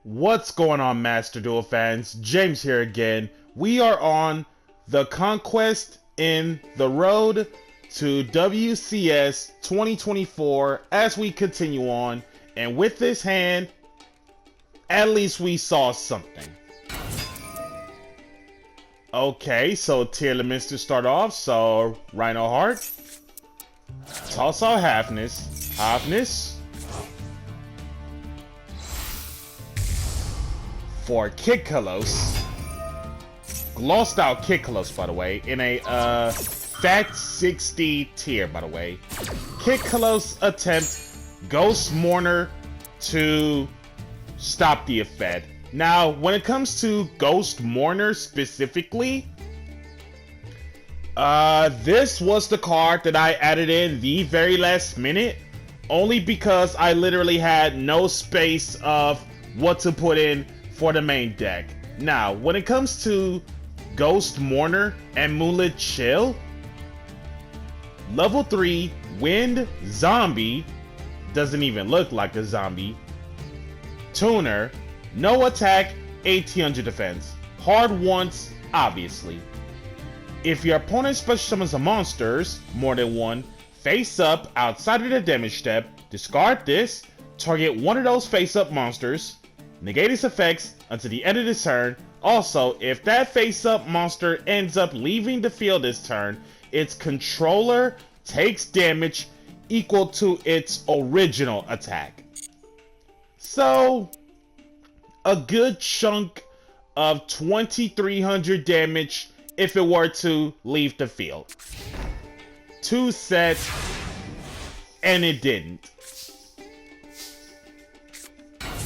What's going on, Master Duel fans? James here again. We are on the conquest in the road to WCS 2024 as we continue on. And with this hand, at least we saw something. Okay, so tier limits to start off. So Rhino Heart, toss out Halfness. For Kikkalos, glossed out Kikkalos, by the way, in a Fat 60 tier, by the way. Kikkalos attempt Ghost Mourner to stop the effect. Now, when it comes to Ghost Mourner specifically, this was the card that I added in the very last minute, only because I literally had no space of what to put in for the main deck. Now, when it comes to Ghost Mourner and Moonlit Chill, level 3 Wind Zombie, doesn't even look like a zombie. Tuner, no attack, 1800 defense. Hard once, obviously. If your opponent special summons a monsters, more than one, face up outside of the damage step, discard this, target one of those face up monsters, negate its effects until the end of this turn. Also, if that face-up monster ends up leaving the field this turn, its controller takes damage equal to its original attack. So, a good chunk of 2300 damage if it were to leave the field. 2 sets, and it didn't.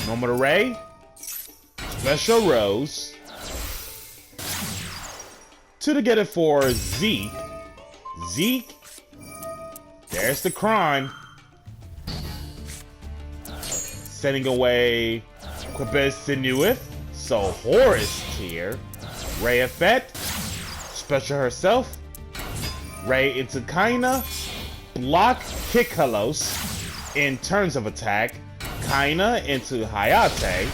Normal Array, Special Rose, 2 to get it for Zeke. There's the crime. Sending away Quibus Sinuith, so Horus tier. Ray Effect, Special herself, Ray into Kaina, block Kikkalos in terms of attack. Kaina into Hayate,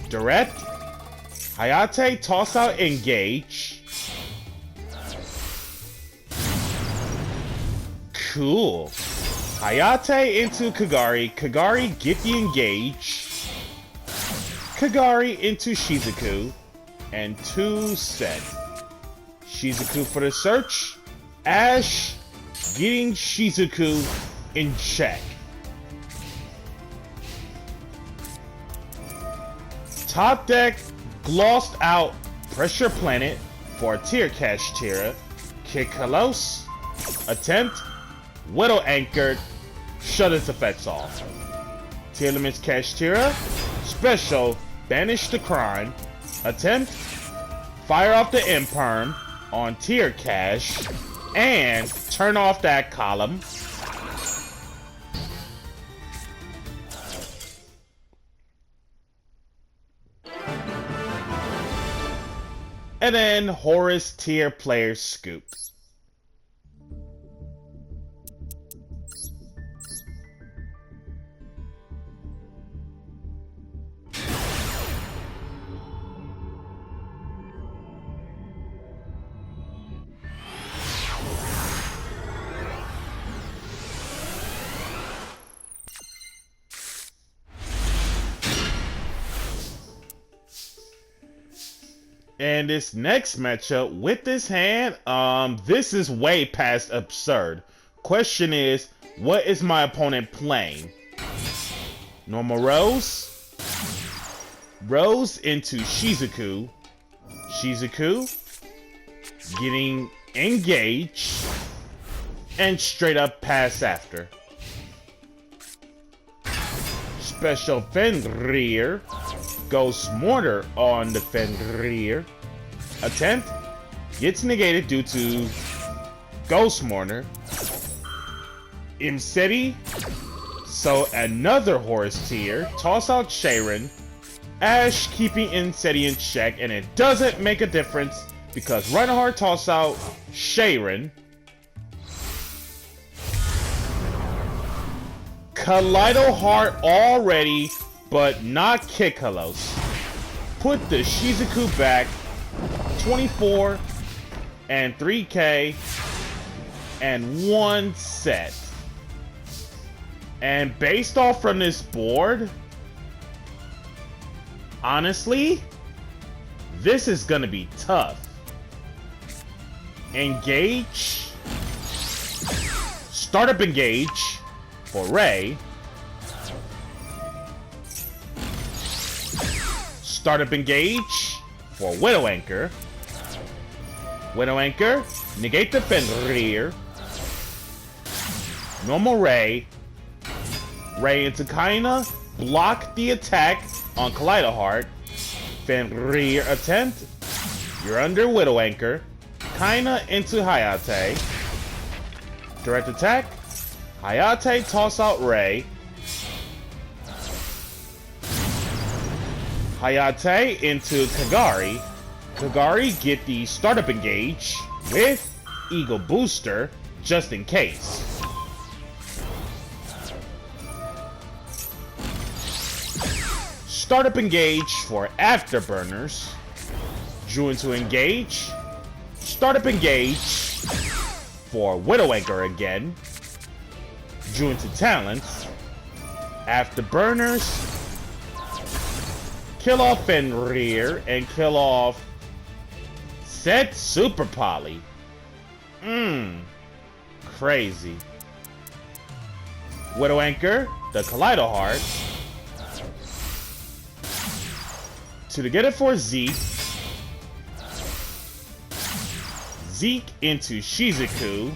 direct, Hayate, toss out engage. Cool. Hayate into Kagari, get the engage. Kagari into Shizuku, and 2 set. Shizuku for the search, Ash getting Shizuku in check. Top deck, glossed out Pressure Planet for Tier Cash Tira, Kikkalos, attempt, Widow Anchored, shut its effects off. Tier Limits Cash Tira, special, banish the crime, attempt, fire off the Imperm on Tier Cash, and turn off that column. And then Horus tier player scoop. And this next matchup with this hand, this is way past absurd. Question is, what is my opponent playing? Normal Rose into Shizuku, getting engaged, and straight up pass after. Special Fenrir, Ghost Mortar on the Fenrir. Attempt gets negated due to Ghost Mourner. Imseti, so another Horus tier. Toss out Sharon. Ash keeping Imseti in check, and it doesn't make a difference because Reinhardt toss out Sharon. Kaleido Heart already, but not Kikalos. Put the Shizuku back, 24 and 3K and 1 set. And based off from this board, honestly, this is gonna be tough. Engage. Startup engage for Ray. Startup engage for Widow Anchor. Widow Anchor, negate the Fenrir. Normal Ray. Ray into Kaina, block the attack on Kaleido Heart. Fenrir attempt. You're under Widow Anchor. Kaina into Hayate. Direct attack. Hayate toss out Ray. Hayate into Kagari. Kagari get the startup engage with Eagle Booster just in case. Startup engage for Afterburners. Drew into engage. Startup engage for Widow Anchor again. Drew into talents. Afterburners. Kill off Fenrir and kill off Set Super Poly. Crazy. Widow Anchor, the Kaleido Heart. To get it for Zeke. Zeke into Shizuku.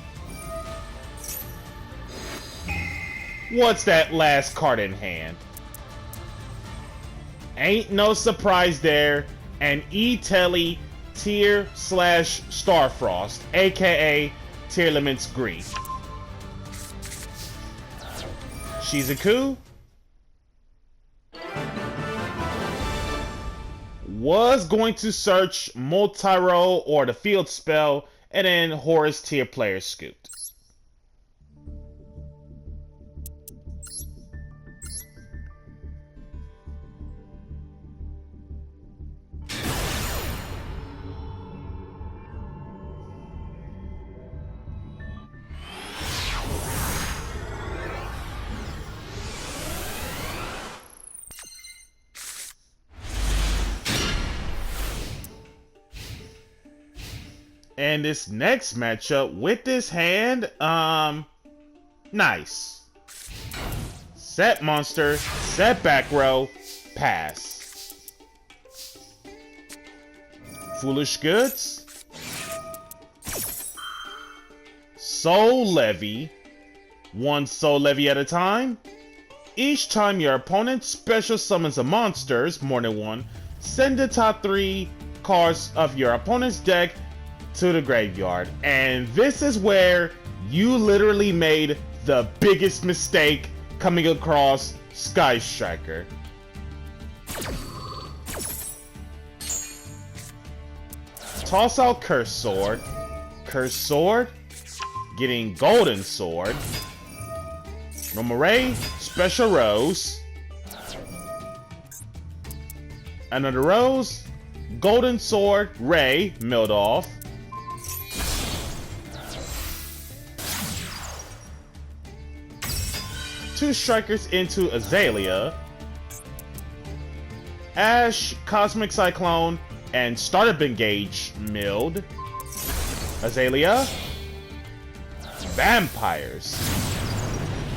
What's that last card in hand? Ain't no surprise there. And E-Telly Tier/Starfrost, aka Tier Limits Grief. Shizuku was going to search Multi-Roll or the Field Spell, and then Horus Tier player scooped. And this next matchup with this hand, nice. Set monster, set back row, pass. Foolish Goods. Soul Levy. One Soul Levy at a time. Each time your opponent special summons a monster, more than one, send the top 3 cards of your opponent's deck to the graveyard. And this is where you literally made the biggest mistake coming across Sky Striker. Toss out Curse Sword. Curse Sword, getting Golden Sword. Normal Ray, Special Rose. Another Rose, Golden Sword, Ray, milled off. Two strikers into Azalea. Ash, Cosmic Cyclone, and Startup Engage milled. Azalea. Vampires.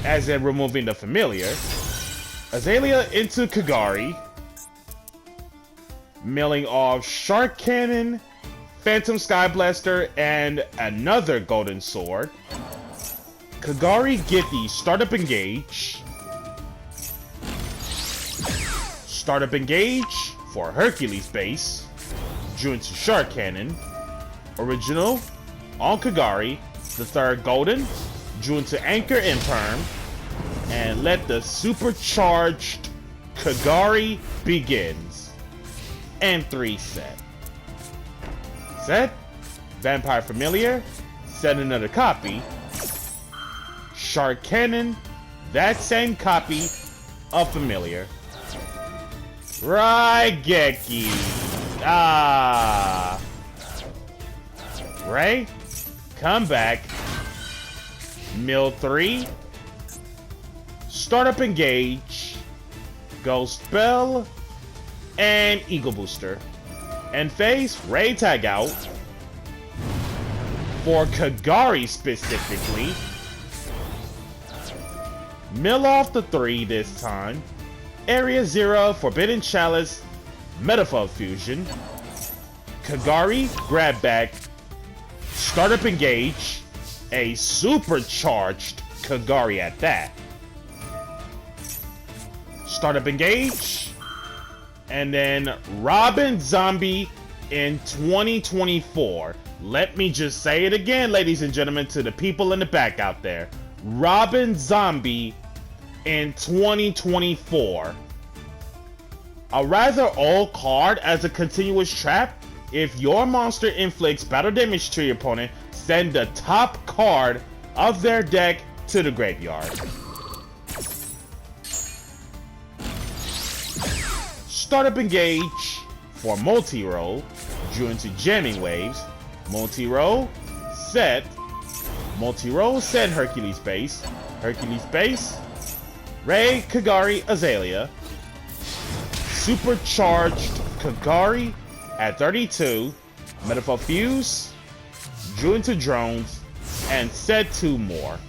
As in removing the familiar. Azalea into Kagari. Milling off Shark Cannon, Phantom Sky Blaster, and another Golden Sword. Kagari get the Startup Engage. Startup Engage for Hercules base. Drew into Shark Cannon. Original on Kagari. The third Golden. Drew into Anchor and Perm. And let the Supercharged Kagari begins. And 3 set. Set. Vampire Familiar. Set another copy. Shark Cannon, that same copy of Familiar. Raigeki. Ah. Ray, come back. Mill 3. Startup engage. Ghost Bell. And Eagle Booster. And face Ray tag out. For Kagari specifically. Mill off the 3 this time. Area 0, Forbidden Chalice, Metaphor Fusion. Kagari, grab back. Startup engage. A supercharged Kagari at that. Startup engage. And then Robin Zombie in 2024. Let me just say it again, ladies and gentlemen, to the people in the back out there. Robin Zombie in 2024. A rather old card as a continuous trap. If your monster inflicts battle damage to your opponent, send the top card of their deck to the graveyard. Startup engage for multi-roll. Drew into jamming waves. Multi-roll set. Multi-roll set Hercules base. Hercules base. Ray, Kagari, Azalea. Supercharged Kagari at 32. Metaphor Fuse. Drew into drones. And set 2 more.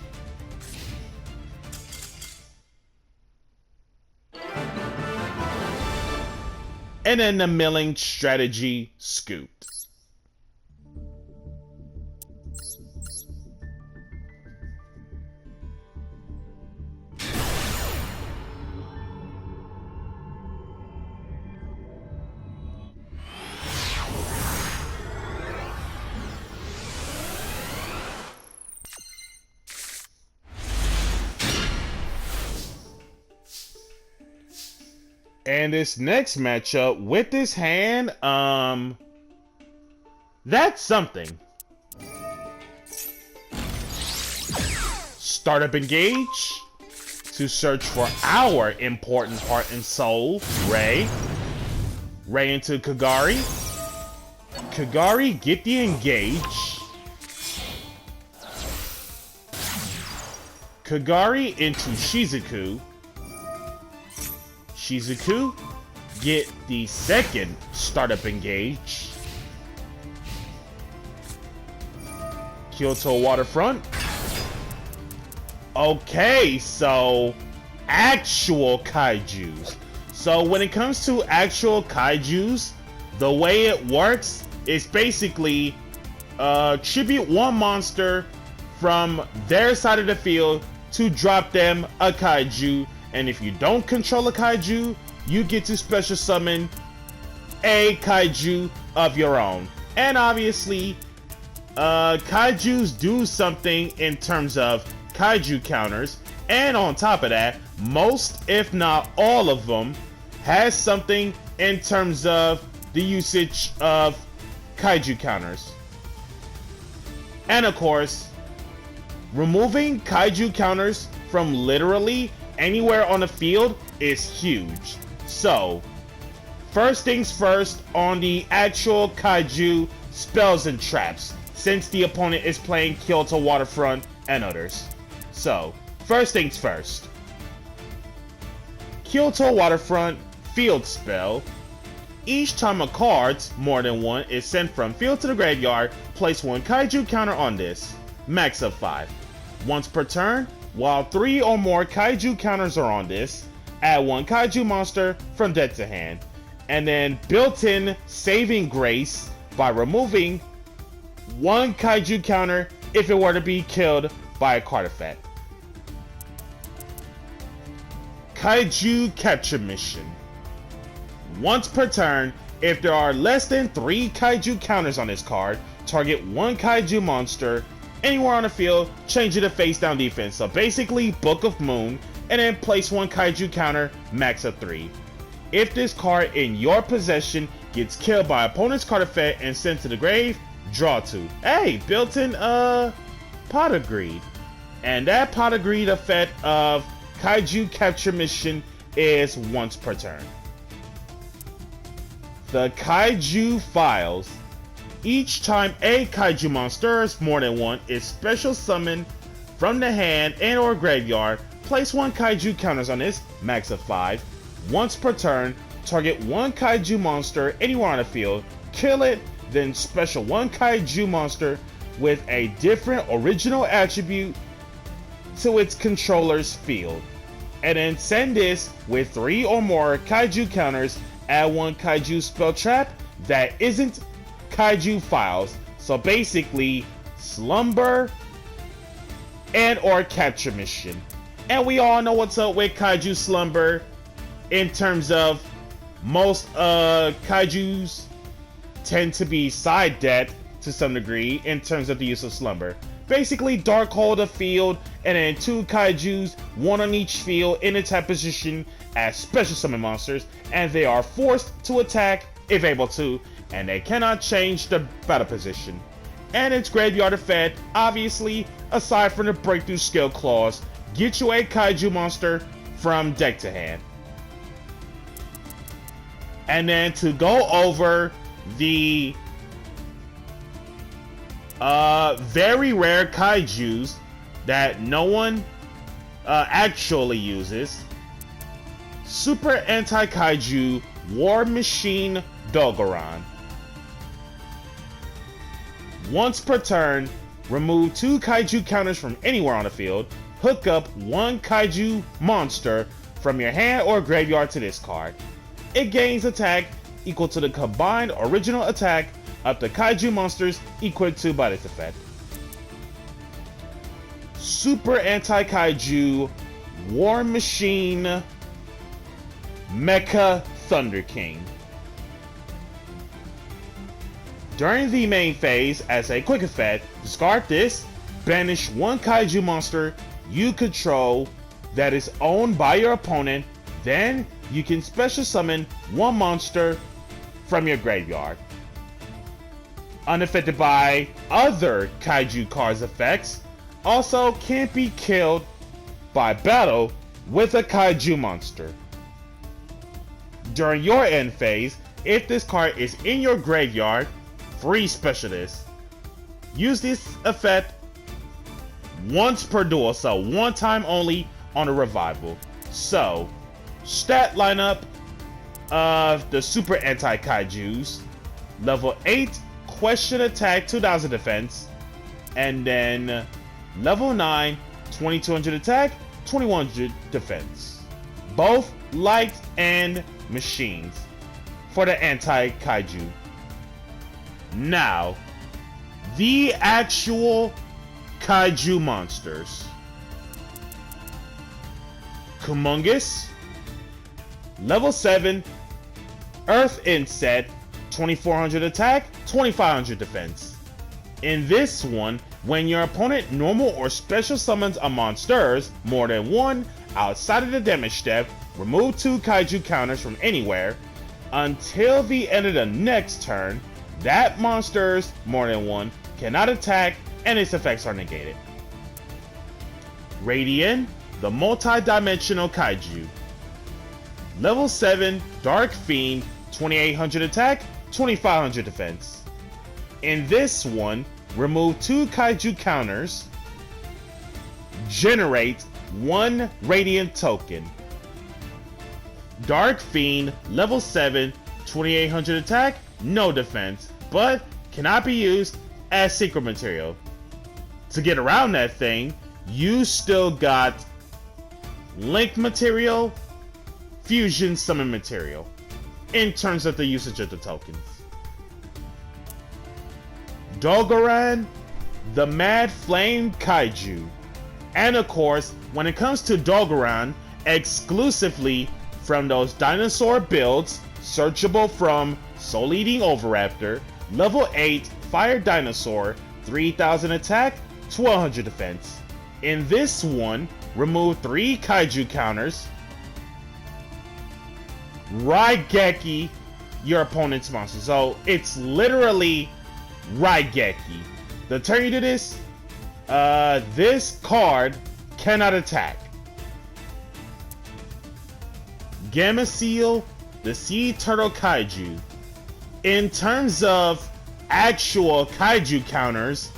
And then the milling strategy scooped. And this next matchup with this hand, that's something. Startup engage to search for our important heart and soul, Ray. Ray into Kagari. Kagari, get the engage. Kagari into Shizuku. Shizuku, get the second startup engage. Kyoto Waterfront. Okay, so actual kaijus. So when it comes to actual kaijus, the way it works is basically tribute one monster from their side of the field to drop them a kaiju. And if you don't control a kaiju, you get to special summon a kaiju of your own. And obviously, kaijus do something in terms of kaiju counters. And on top of that, most, if not all of them, has something in terms of the usage of kaiju counters. And of course, removing kaiju counters from literally anywhere on the field is huge. So, first things first on the actual kaiju spells and traps, since the opponent is playing Kyoto Waterfront and others. So, first things first. Kyoto Waterfront field spell. Each time a card, more than one, is sent from field to the graveyard, place one kaiju counter on this. Max of 5. Once per turn, while 3 or more kaiju counters are on this, add one kaiju monster from deck to hand. And then built-in saving grace by removing one kaiju counter if it were to be killed by a card effect. Kaiju capture mission. Once per turn, if there are less than 3 kaiju counters on this card, target one kaiju monster anywhere on the field, change it to face down defense. So basically, Book of Moon, and then place one kaiju counter, max of 3. If this card in your possession gets killed by opponent's card effect and sent to the grave, draw 2. Hey, built-in Pot of Greed. And that Pot of Greed effect of kaiju capture mission is once per turn. the Kaiju Files. Each time a Kaiju monster, more than one, is special summoned from the hand and or graveyard, place 1 Kaiju counters on this, max of 5. Once per turn, target 1 Kaiju monster anywhere on the field, kill it, then special 1 Kaiju monster with a different original attribute to its controller's field. And then send this with 3 or more Kaiju counters, add 1 Kaiju spell trap that isn't Kaiju Files. So basically, Slumber and or Capture Mission. And we all know what's up with Kaiju Slumber in terms of most Kaijus tend to be side decked to some degree in terms of the use of Slumber. Basically, Dark Hole the field, and then 2 Kaijus, 1 on each field in attack position as special summon monsters, and they are forced to attack if able to, and they cannot change the battle position. And it's graveyard effect, obviously, aside from the breakthrough skill clause, get you a Kaiju monster from deck to hand. And then to go over the very rare Kaijus that no one actually uses. Super Anti-Kaiju War Machine Dogoran. Once per turn, remove 2 Kaiju counters from anywhere on the field, hook up 1 Kaiju monster from your hand or graveyard to this card. It gains attack equal to the combined original attack of the Kaiju monsters equal to by this effect. Super Anti-Kaiju War Machine Mecha Thunder King. During the main phase, as a quick effect, discard this, banish 1 Kaiju monster you control that is owned by your opponent, then you can special summon 1 monster from your graveyard. Unaffected by other Kaiju cards' effects, also can't be killed by battle with a Kaiju monster. During your end phase, if this card is in your graveyard, free special this. Use this effect once per duel, so 1 time only on a revival. So, stat lineup of the Super Anti-Kaijus: level 8 question attack, 2000 defense, and then level 9 2200 attack, 2100 defense. Both light and machines for the Anti-Kaiju. Now, the actual Kaiju monsters. Kumungus, level 7, Earth Inset, 2400 attack, 2500 defense. In this one, when your opponent normal or special summons a monsters, more than 1, outside of the damage step, remove 2 Kaiju counters from anywhere. Until the end of the next turn, that monsters, more than 1, cannot attack and its effects are negated. Radiant, the multi-dimensional Kaiju. Level 7, Dark Fiend, 2800 attack, 2500 defense. In this one, remove 2 Kaiju counters, generate 1 Radiant token. Dark Fiend, level 7, 2800 attack, no defense, but cannot be used as secret material. To get around that thing, you still got link material, fusion summon material, in terms of the usage of the tokens. Dogoran, the Mad Flame Kaiju. And of course, when it comes to Dogoran, exclusively from those dinosaur builds, searchable from Soul Eating Oviraptor, level 8 Fire Dinosaur, 3000 attack, 1200 defense. In this one, remove 3 Kaiju counters, Raigeki your opponent's monster. So it's literally Raigeki. The turn you do this, this card cannot attack. Gamma Seal, the Sea Turtle Kaiju. In terms of actual kaiju counters,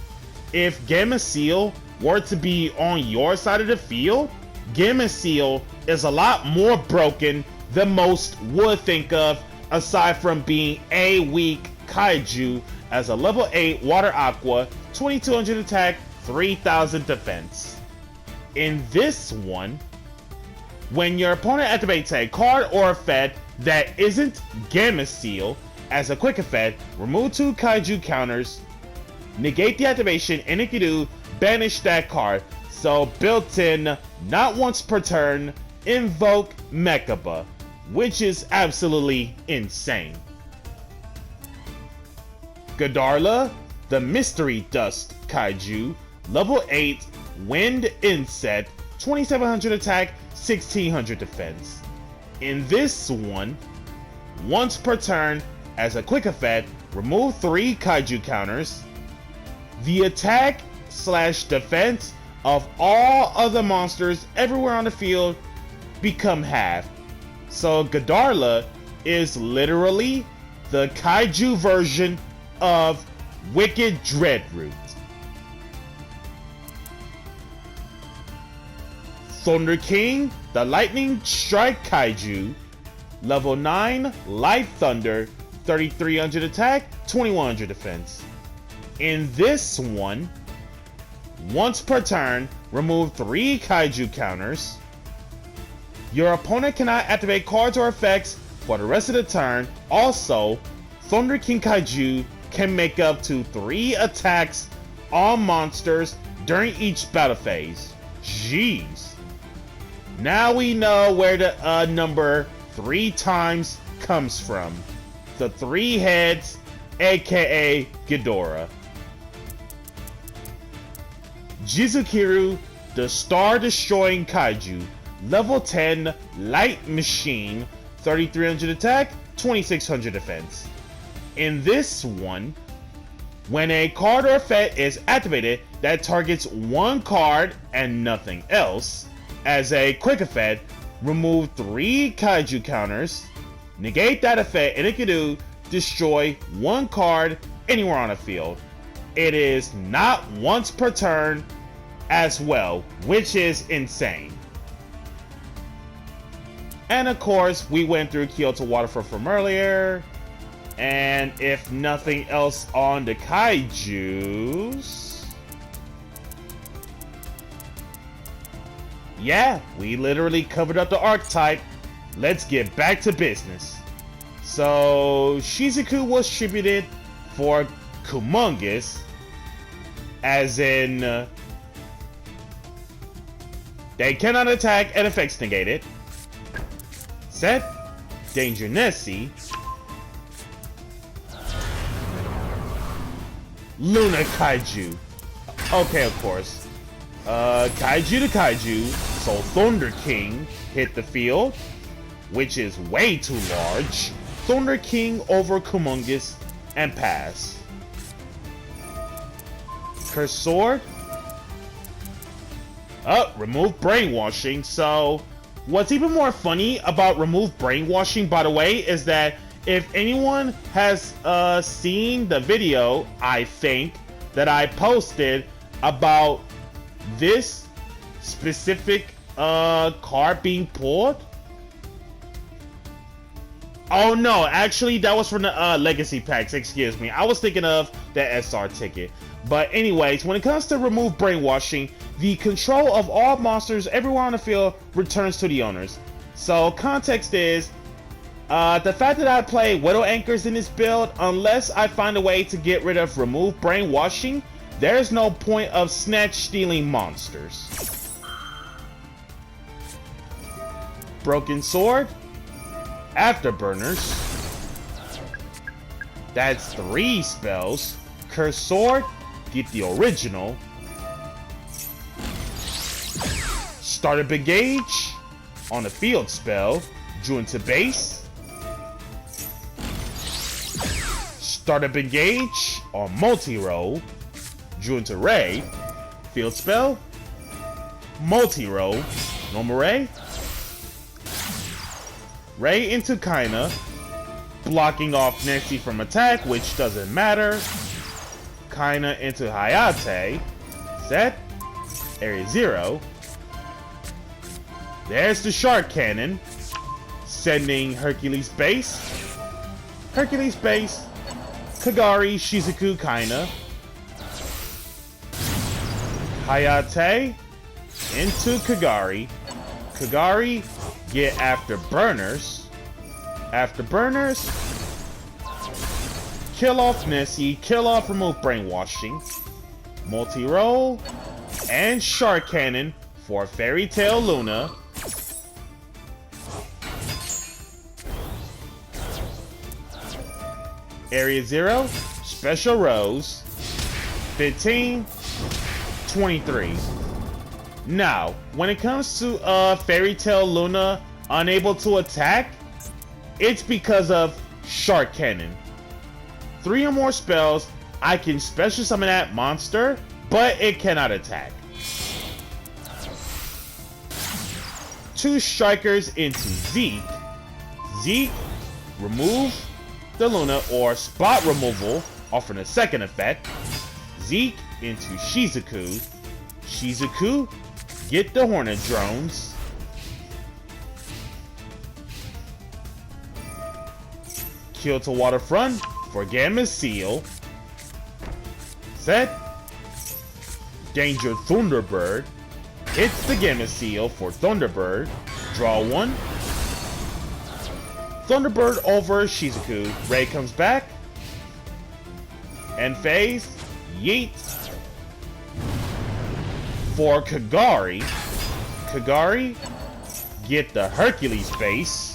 if Gamma Seal were to be on your side of the field, Gamma Seal is a lot more broken than most would think of, aside from being a weak kaiju as a level 8 Water Aqua, 2200 attack, 3000 defense. In this one, when your opponent activates a card or effect that isn't Gamma Seal, as a quick effect, remove 2 kaiju counters, negate the activation, and if you do, banish that card. So built in, not once per turn, invoke Mechaba, which is absolutely insane. Godarla, the Mystery Dust Kaiju, level 8, Wind Insect, 2700 attack, 1600 defense. In this one, once per turn, as a quick effect, remove 3 kaiju counters. The attack / defense of all other monsters everywhere on the field become half. So Godarla is literally the kaiju version of Wicked Dreadroot. Thunder King, the Lightning Strike Kaiju, level 9, Light Thunder, 3300 attack, 2100 defense. In this one, once per turn, remove 3 kaiju counters. Your opponent cannot activate cards or effects for the rest of the turn. Also, Thunder King Kaiju can make up to 3 attacks on monsters during each battle phase. Jeez. Now we know where the number 3 times comes from. The 3 heads, aka Ghidorah. Jizukiru, the Star-Destroying Kaiju, level 10, Light Machine, 3300 attack, 2600 defense. In this one, when a card or effect is activated that targets one card and nothing else, as a quick effect, remove 3 kaiju counters, negate that effect, and it can do destroy 1 card anywhere on the field. It is not once per turn as well, which is insane. And of course, we went through Kyoto Waterfall from earlier. And if nothing else on the kaijus, yeah, we literally covered up the archetype. Let's get back to business. So, Shizuku was tributed for Kumongus, as in, they cannot attack and effects negated. Set, Danger Nessie, Luna Kaiju. Okay, of course. Kaiju to Kaiju, so Thunder King hit the field, which is way too large. Thunder King over Kumongus and pass. Curse Sword. Remove Brainwashing. So, what's even more funny about Remove Brainwashing, by the way, is that if anyone has seen the video, I think, that I posted about this specific card being pulled. Oh no, actually that was from the Legacy Packs, excuse me. I was thinking of the SR ticket. But anyways, when it comes to Remove Brainwashing, the control of all monsters everywhere on the field returns to the owners. So context is, the fact that I play Widow Anchors in this build, unless I find a way to get rid of Remove Brainwashing, there's no point of snatch stealing monsters. Broken Sword, Afterburners, that's 3 spells. Curse Sword, get the original. Startup Engage on a field spell, drew into base. Startup Engage on multi-roll, drew into Ray, field spell, multi-roll, normal Ray, Ray into Kaina, blocking off Nancy from attack, which doesn't matter. Kaina into Hayate. Set. Area 0. There's the Shark Cannon. Sending Hercules base. Hercules base. Kagari, Shizuku, Kaina. Hayate into Kagari. Kagari, get after burners. After burners, kill off Nessie, kill off remove brainwashing. Multi-roll, and Shark Cannon for Fairy Tail Luna. Area 0, Special Rose. 15, 23. Now, when it comes to Fairy Tail Luna unable to attack, it's because of Shark Cannon. 3 or more spells, I can special summon that monster, but it cannot attack. 2 strikers into Zeke. Zeke, remove the Luna or spot removal, offering a second effect. Zeke into Shizuku. Shizuku, get the Hornet drones. Kill to Waterfront for Gamma Seal. Set. Danger Thunderbird. Hits the Gamma Seal for Thunderbird. Draw 1. Thunderbird over Shizuku. Ray comes back. End phase. Yeet. For Kagari. Kagari, get the Hercules base.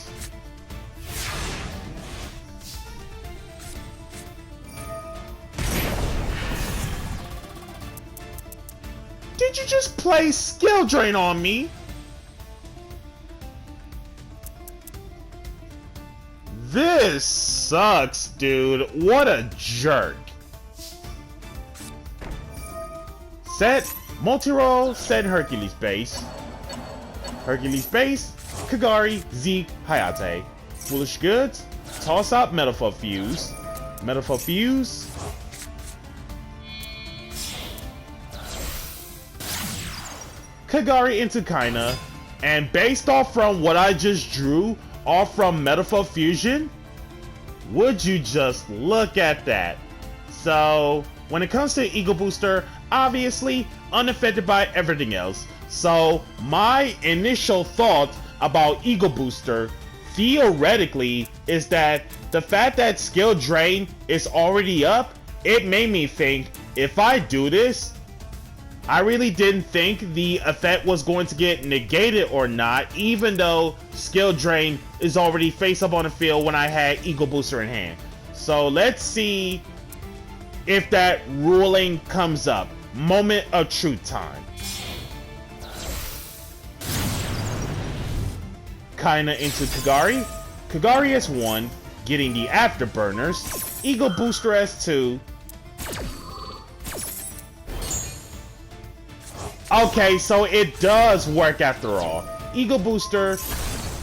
Did you just play Skill Drain on me? This sucks, dude. What a jerk. Set. Multi-roll, send Hercules base. Hercules base, Kagari, Zeke, Hayate. Foolish Goods, toss out Metaphor Fuse. Metaphor Fuse. Kagari into Kaina. And based off from what I just drew, off from Metaphor Fusion, would you just look at that? So, when it comes to Eagle Booster, obviously unaffected by everything else. So my initial thought about Eagle Booster theoretically is that the fact that Skill Drain is already up, it made me think, if I do this, I really didn't think the effect was going to get negated or not, even though Skill Drain is already face up on the field when I had Eagle Booster in hand. So let's see if that ruling comes up. Moment of truth time. Kaina into Kagari. Kagari S1, getting the Afterburners. Eagle Booster S2. Okay, so it does work after all. Eagle Booster,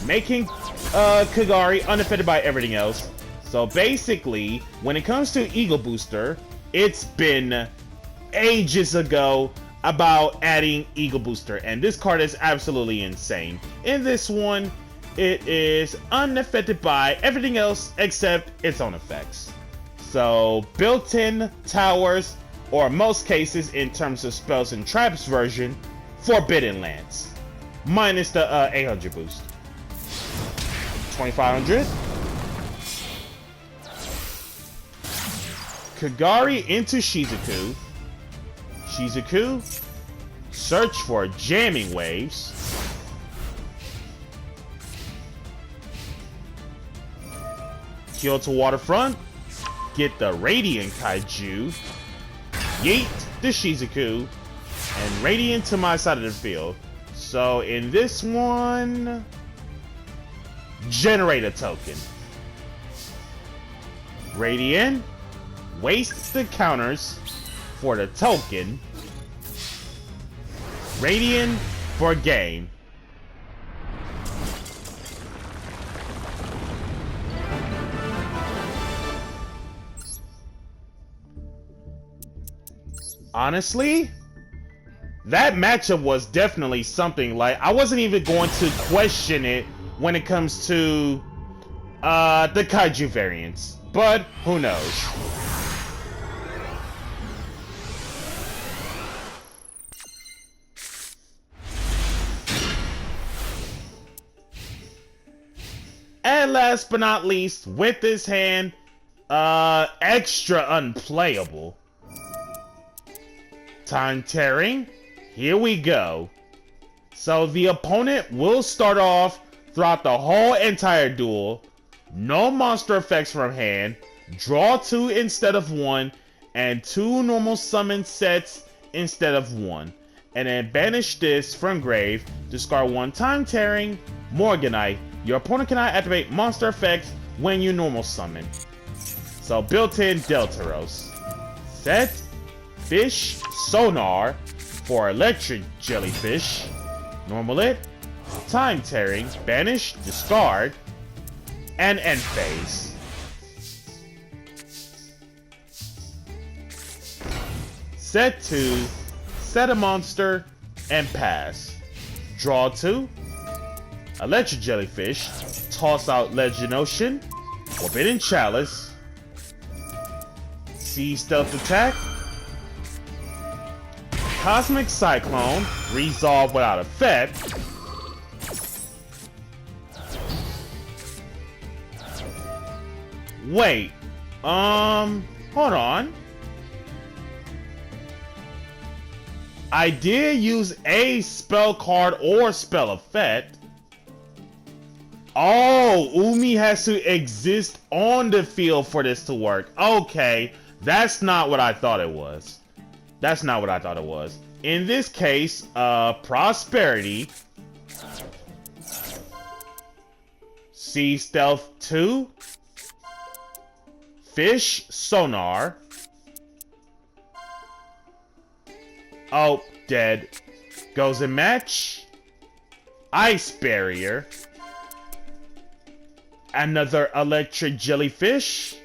making Kagari unaffected by everything else. So basically, when it comes to Eagle Booster, it's been ages ago about adding Eagle Booster, and this card is absolutely insane. In this one, it is unaffected by everything else except its own effects. So built-in towers, or most cases in terms of spells and traps version, Forbidden Lance, minus the 800 boost. 2500. Kagari into Shizuku. Shizuku, search for jamming waves. Kill to Waterfront, get the Radiant Kaiju. Yeet the Shizuku, and Radiant to my side of the field. So in this one, generate a token. Radiant, waste the counters for the token. Radiant for game. Honestly, that matchup was definitely something. Like, I wasn't even going to question it when it comes to the kaiju variants, but who knows. And last but not least, with this hand, extra unplayable. Time tearing. Here we go. So the opponent will start off throughout the whole entire duel. No monster effects from hand. Draw 2 instead of 1. And 2 normal summon sets instead of 1. And then banish this from grave. Discard 1 time tearing. Morganite. Your opponent cannot activate monster effects when you normal summon. So built-in Deltaros. Set Fish Sonar for electric jellyfish. Normal it. Time tearing. Banish. Discard. And end phase. Set 2. Set a monster. And pass. Draw 2. Electric jellyfish. Toss out Legend Ocean. Forbidden Chalice. Sea Stealth Attack. Cosmic Cyclone. Resolve without effect. Wait. Hold on. I did use a spell card or spell effect. Oh, Umi has to exist on the field for this to work. Okay, that's not what I thought it was. That's not what I thought it was. In this case, Prosperity. Sea Stealth 2. Fish Sonar. Oh, dead. Goes in match. Ice Barrier. Another electric jellyfish.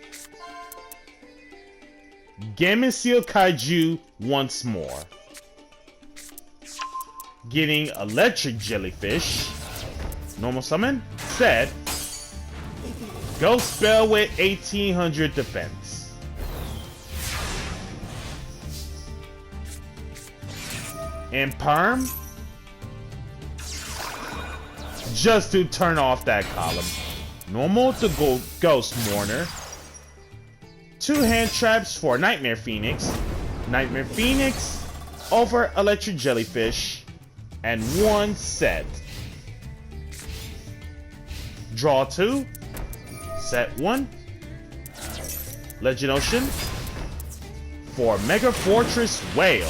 Gameciel Kaiju once more. Getting electric jellyfish. Normal summon. Set. Ghost spell with 1800 defense. Imperm. Just to turn off that column. Normal to go Ghost Mourner. 2 hand traps for Nightmare Phoenix. Nightmare Phoenix over Electric Jellyfish. And 1 set. Draw 2. Set 1. Legend Ocean. For Mega Fortress Whale.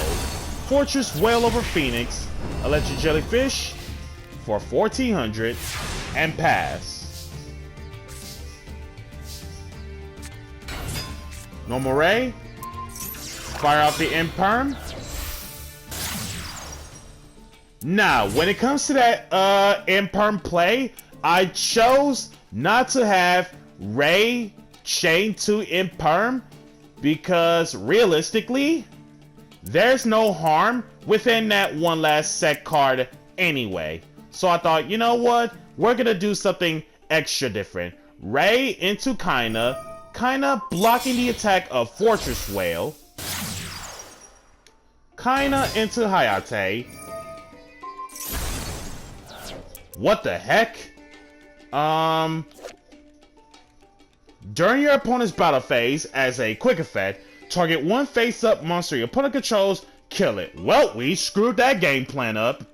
Fortress Whale over Phoenix. Electric Jellyfish. For 1400. And pass. Normal Ray. Fire out the Imperm. Now, when it comes to that Imperm play, I chose not to have Ray chain to Imperm because realistically, there's no harm within that one last set card anyway. So I thought, you know what? We're gonna do something extra different. Ray into Kinda blocking the attack of Fortress Whale. Kinda into Hayate. What the heck? During your opponent's battle phase, as a quick effect, target 1 face-up monster your opponent controls, kill it. Well, we screwed that game plan up.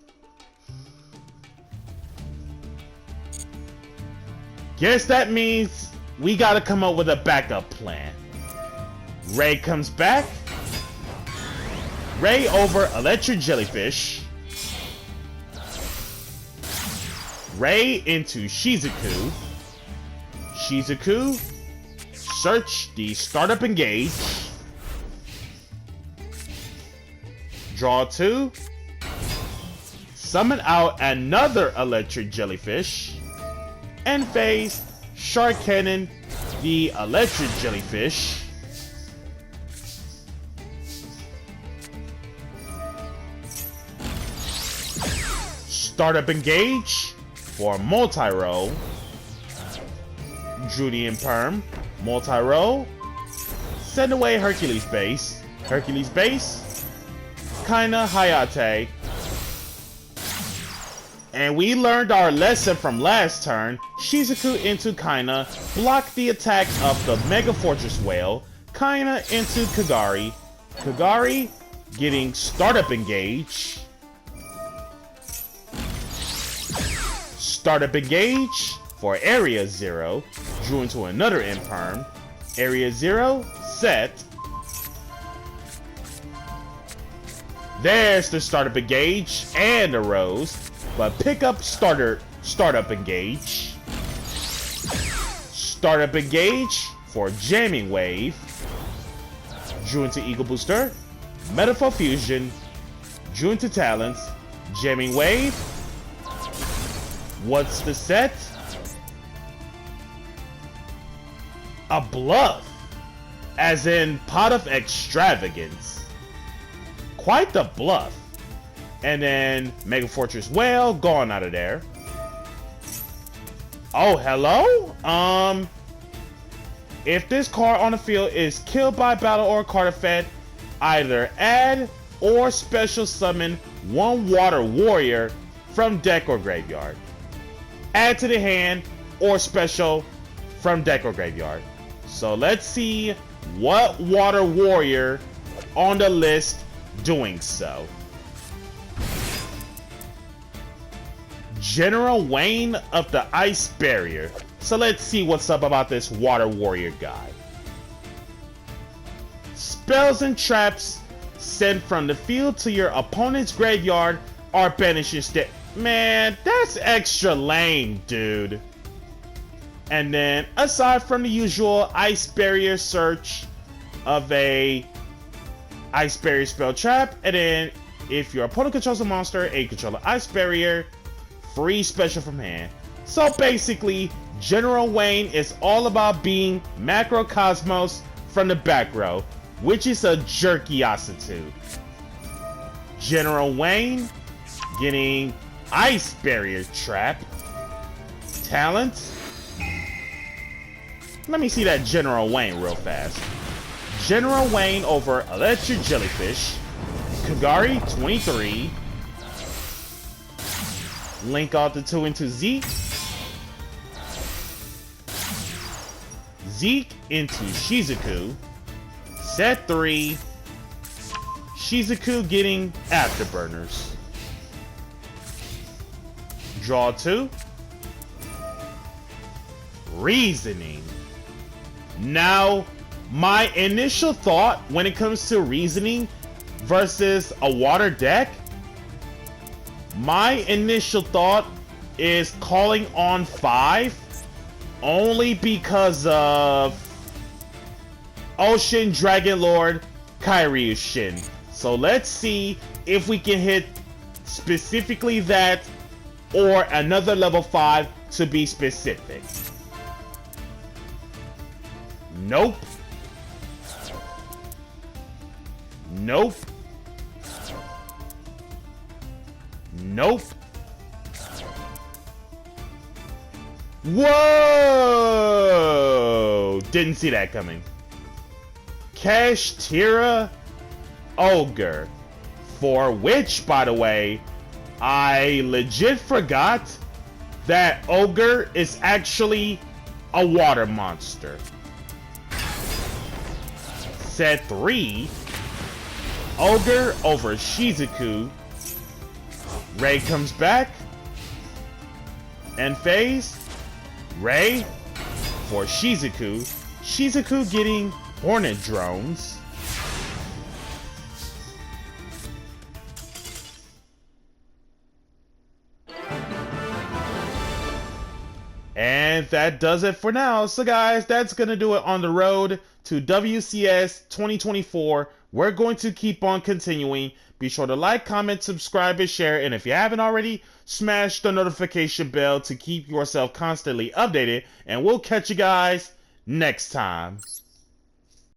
Guess that means we gotta come up with a backup plan. Ray comes back. Ray over Electric Jellyfish. Ray into Shizuku. Shizuku. Search the Startup Engage. Draw 2. Summon out another Electric Jellyfish. End phase. Shark Cannon the Electric Jellyfish. Startup engage for multi-roll. Judy and Perm. Multi-roll. Send away Hercules base. Hercules base. Kaina Hayate. And we learned our lesson from last turn. Shizuku into Kaina. Block the attack of the Mega Fortress Whale. Kaina into Kagari. Kagari getting startup engage. Startup engage for Area 0. Drew into another Imperm. Area 0, set. There's the startup engage and a rose. But pick up startup engage. Startup engage for jamming wave. Drew into Eagle Booster. Metaphor Fusion. Drew into Talents. Jamming wave. What's the set? A bluff. As in Pot of Extravagance. Quite the bluff. And then Mega Fortress Whale gone out of there. Oh, hello? If this card on the field is killed by battle or card effect, either add or special summon one water warrior from deck or graveyard. Add to the hand or special from deck or graveyard. So let's see what water warrior on the list doing so. General Wayne of the Ice Barrier. So let's see what's up about this water warrior guy. Spells and traps sent from the field to your opponent's graveyard are banished instead. Man, that's extra lame, dude. And then, aside from the usual Ice Barrier search of a Ice Barrier spell trap, and then if your opponent controls a monster and you control an Ice Barrier, free special from hand. So basically, General Wayne is all about being Macrocosmos from the back row, which is a jerky-ocitude. General Wayne getting Ice Barrier trap. Talent. Let me see that General Wayne real fast. General Wayne over Electric Jellyfish. Kagari 23. Link out the 2 into Zeke. Zeke into Shizuku. Set 3. Shizuku getting Afterburners. Draw 2. Reasoning. Now, my initial thought when it comes to reasoning versus a water deck, my initial thought is calling on 5 only because of Ocean Dragon Lord Kairyushin. So let's see if we can hit specifically that or another level 5 to be specific. Nope. Nope. Nope. Whoa! Didn't see that coming. Kashtira Ogre. For which, by the way, I legit forgot that Ogre is actually a water monster. Set 3. Ogre over Shizuku. Ray comes back. End phase. Ray for Shizuku. Shizuku getting Hornet Drones. And that does it for now. So guys, that's going to do it on the road to WCS 2024. We're going to keep on continuing. Be sure to like, comment, subscribe, and share. And if you haven't already, smash the notification bell to keep yourself constantly updated. And we'll catch you guys next time.